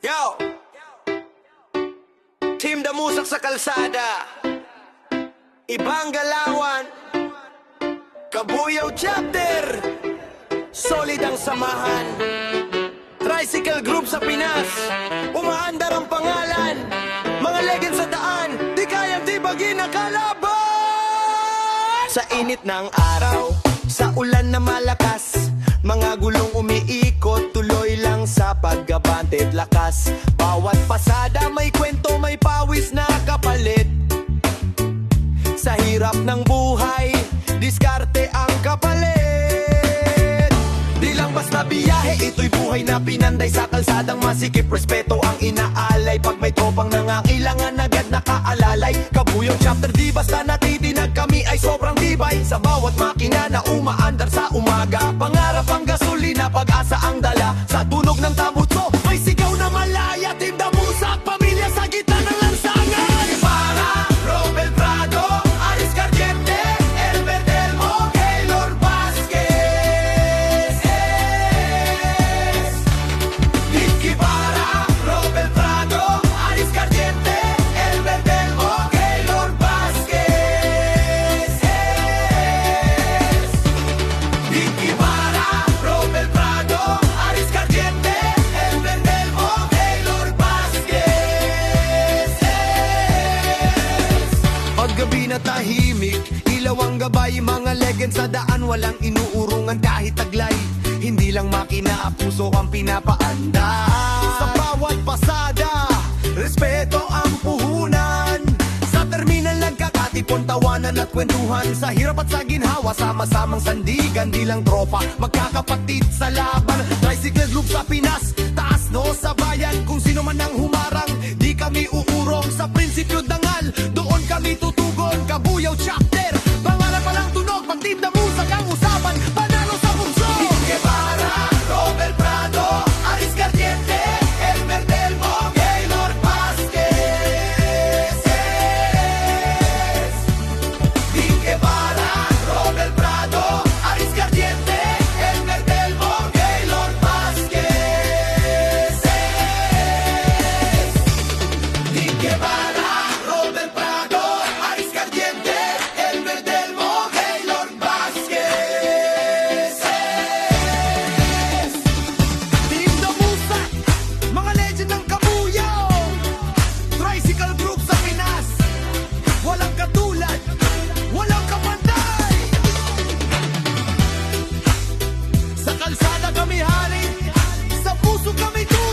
Yo! Team Damusak sa kalsada, Ibang Galawan, Kabuyaw Chapter, solid ang samahan. Tricycle Group sa Pinas, umaandar ang pangalan. Mga legend sa daan, di kayang tibagin ang kalaban. Sa init ng araw, sa ulan na malakas, mga gulong umiikot, tuloy lang sa paggabante't lakas. Bawat pasada may kwento, may pawis na kapalit. Sa hirap ng buhay, diskarte ang kapalit. Di lang basta biyahe, ito'y buhay na pinanday. Sa kalsadang masikip, respeto ang inaalay. Pag may tropang nangangailangan, agad nakaalalay. Kabuyaw Chapter, di basta natitinag, kami ay sobrang tibay. Sa bawat makina na umaandar sa umaga, pangarap ang gasolina, pag-asa ang dala. Sa tunog ng tambutso, may sigaw na malaya. Team Damusak, pamilya sa gitna ng lansangan. Para Robel Prado, Aris Cardiente, Elber Delmo, Keylor Vasquez. Vicky Para, Robel Prado, Aris Cardiente, Elber Delmo, Keylor Vasquez. Vicky Para, Robel Prado, Aris Cardiente, Elber Delmo, Keylor Vasquez. Paggabi na tahimik, ilaw ang gabay. Mga legend sa daan, walang inuurungan kahit taglay. Hindi lang makina, puso ang pinapaanda. Sa bawat pasada, respeto ang puhunan. Sa terminal nagkakatipon, tawanan at kwentuhan. Sa hirap at sa ginhawa, sama-samang sandigan. Di lang tropa, magkakapatid sa laban. Tricycle Group sa Pinas, taas